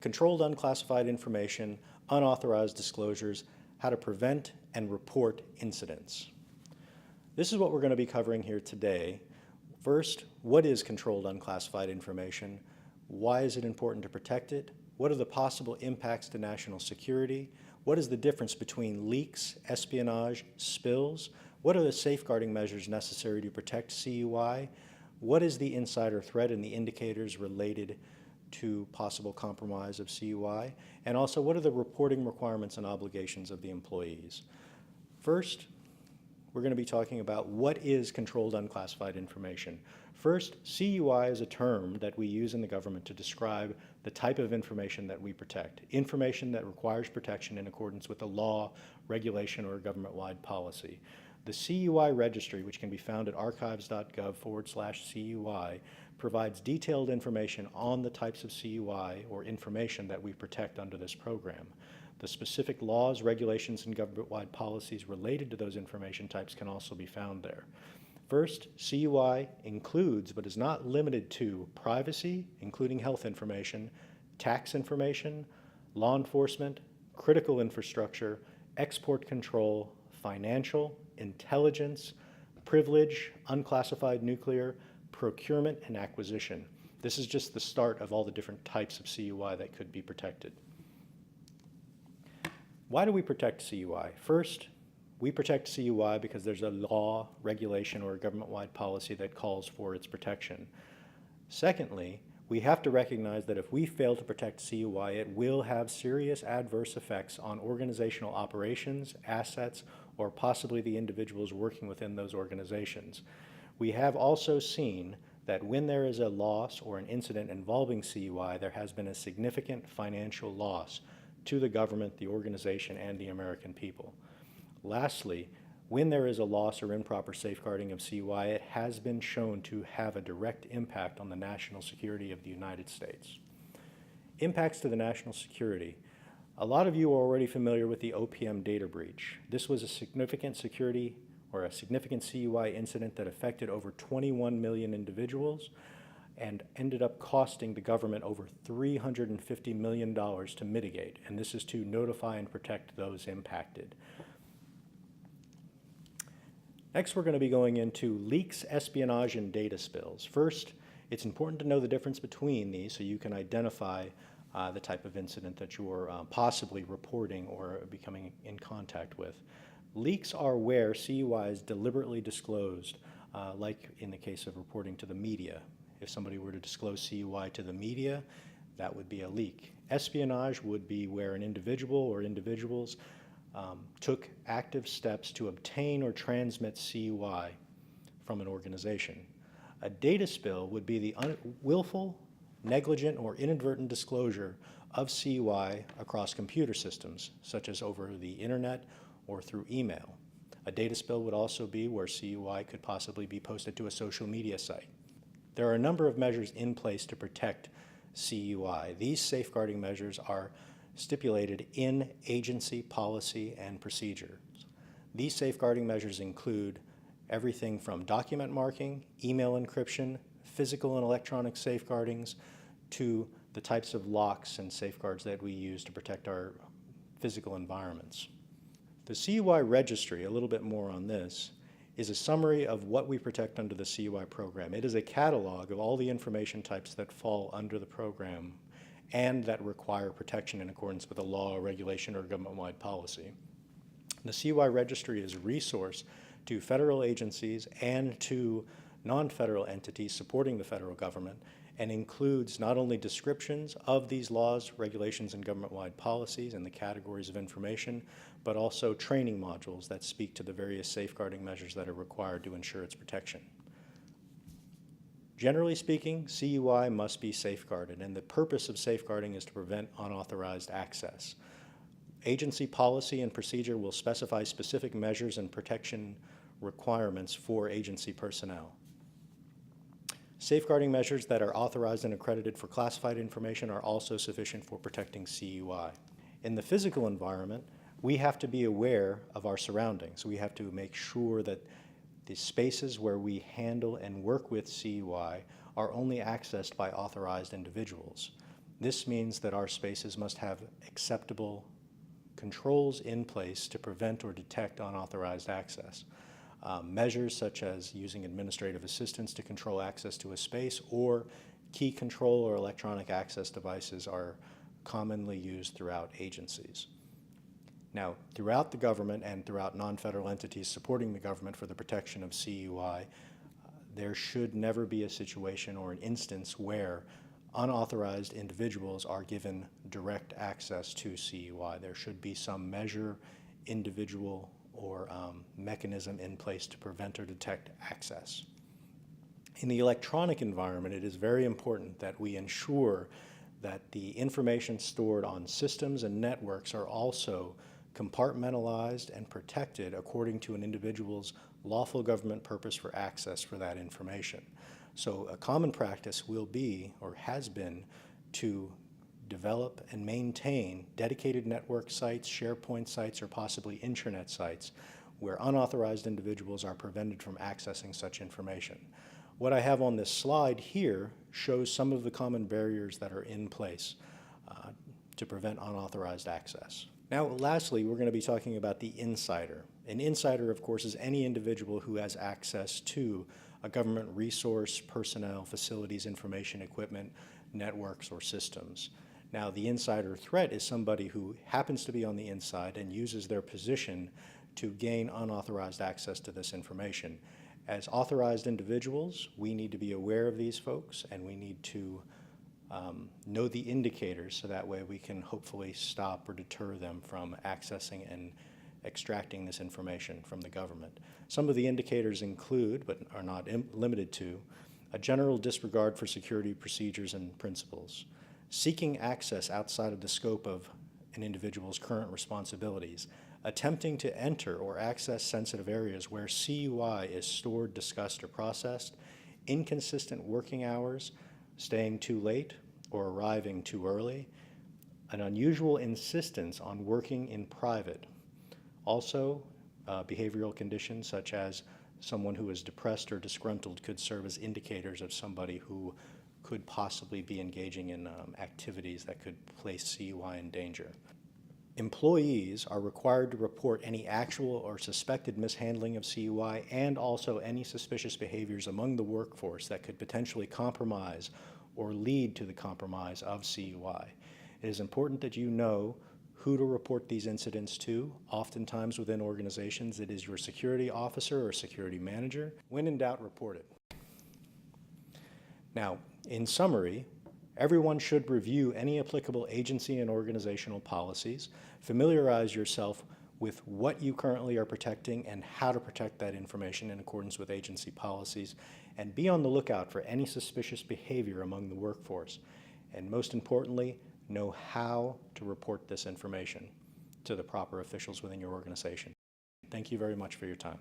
Controlled Unclassified Information, Unauthorized Disclosures, How to Prevent and Report Incidents. This is what we're going to be covering here today. First, what is Controlled Unclassified Information? Why is it important to protect it? What are the possible impacts to national security? What is the difference between leaks, espionage, spills? What are the safeguarding measures necessary to protect CUI? What is the insider threat and the indicators related to possible compromise of CUI? And also, what are the reporting requirements and obligations of the employees? First, we're going to be talking about what is Controlled Unclassified Information. First, CUI is a term that we use in the government to describe the type of information that we protect, information that requires protection in accordance with a law, regulation, or a government-wide policy. The CUI Registry, which can be found at archives.gov/CUI, provides detailed information on the types of CUI or information that we protect under this program. The specific laws, regulations, and government-wide policies related to those information types can also be found there. First, CUI includes, but is not limited to, privacy, including health information, tax information, law enforcement, critical infrastructure, export control, financial, intelligence, privilege, unclassified nuclear, procurement, and acquisition. This is just the start of all the different types of CUI that could be protected. Why do we protect CUI? First, we protect CUI because there's a law, regulation, or a government-wide policy that calls for its protection. Secondly, we have to recognize that if we fail to protect CUI, it will have serious adverse effects on organizational operations, assets, or possibly the individuals working within those organizations. We have also seen that when there is a loss or an incident involving CUI, there has been a significant financial loss to the government, the organization, and the American people. Lastly, when there is a loss or improper safeguarding of CUI, it has been shown to have a direct impact on the national security of the United States. Impacts to the national security. A lot of you are already familiar with the OPM data breach. This was a significant security or a significant CUI incident that affected over 21 million individuals and ended up costing the government over $350 million to mitigate, and this is to notify and protect those impacted. Next, we're going to be going into leaks, espionage, and data spills. First, it's important to know the difference between these so you can identify the type of incident that you're possibly reporting or becoming in contact with. Leaks are where CUI is deliberately disclosed, like in the case of reporting to the media. If somebody were to disclose CUI to the media, that would be a leak. Espionage would be where an individual or individuals took active steps to obtain or transmit CUI from an organization. A data spill would be the willful, negligent, or inadvertent disclosure of CUI across computer systems, such as over the internet or through email. A data spill would also be where CUI could possibly be posted to a social media site. There are a number of measures in place to protect CUI. These safeguarding measures are stipulated in agency policy and procedures. These safeguarding measures include everything from document marking, email encryption, physical and electronic safeguardings, to the types of locks and safeguards that we use to protect our physical environments. The CUI Registry, a little bit more on this, is a summary of what we protect under the CUI program. It is a catalog of all the information types that fall under the program and that require protection in accordance with a law, regulation, or government-wide policy. The CUI Registry is a resource to federal agencies and to non-federal entities supporting the federal government, and includes not only descriptions of these laws, regulations, and government-wide policies and the categories of information, but also training modules that speak to the various safeguarding measures that are required to ensure its protection. Generally speaking, CUI must be safeguarded, and the purpose of safeguarding is to prevent unauthorized access. Agency policy and procedure will specify specific measures and protection requirements for agency personnel. Safeguarding measures that are authorized and accredited for classified information are also sufficient for protecting CUI. In the physical environment, we have to be aware of our surroundings. We have to make sure that the spaces where we handle and work with CUI are only accessed by authorized individuals. This means that our spaces must have acceptable controls in place to prevent or detect unauthorized access. Measures such as using administrative assistants to control access to a space or key control or electronic access devices are commonly used throughout agencies. Now, throughout the government and throughout non-federal entities supporting the government for the protection of CUI, there should never be a situation or an instance where unauthorized individuals are given direct access to CUI. There should be some measure, individual, or mechanism in place to prevent or detect access. In the electronic environment, it is very important that we ensure that the information stored on systems and networks are also compartmentalized and protected according to an individual's lawful government purpose for access for that information. So a common practice will be, or has been, to develop and maintain dedicated network sites, SharePoint sites, or possibly intranet sites where unauthorized individuals are prevented from accessing such information. What I have on this slide here shows some of the common barriers that are in place to prevent unauthorized access. Now, lastly, we're going to be talking about the insider. An insider, of course, is any individual who has access to a government resource, personnel, facilities, information, equipment, networks, or systems. Now, the insider threat is somebody who happens to be on the inside and uses their position to gain unauthorized access to this information. As authorized individuals, we need to be aware of these folks, and we need to know the indicators so that way we can hopefully stop or deter them from accessing and extracting this information from the government. Some of the indicators include, but are not limited to, a general disregard for security procedures and principles, seeking access outside of the scope of an individual's current responsibilities, attempting to enter or access sensitive areas where CUI is stored, discussed, or processed, inconsistent working hours, staying too late or arriving too early, an unusual insistence on working in private. Also, behavioral conditions such as someone who is depressed or disgruntled could serve as indicators of somebody who could possibly be engaging in activities that could place CUI in danger. Employees are required to report any actual or suspected mishandling of CUI and also any suspicious behaviors among the workforce that could potentially compromise or lead to the compromise of CUI. It is important that you know who to report these incidents to. Oftentimes within organizations, it is your security officer or security manager. When in doubt, report it. Now, in summary, everyone should review any applicable agency and organizational policies, familiarize yourself with what you currently are protecting and how to protect that information in accordance with agency policies, and be on the lookout for any suspicious behavior among the workforce. And most importantly, know how to report this information to the proper officials within your organization. Thank you very much for your time.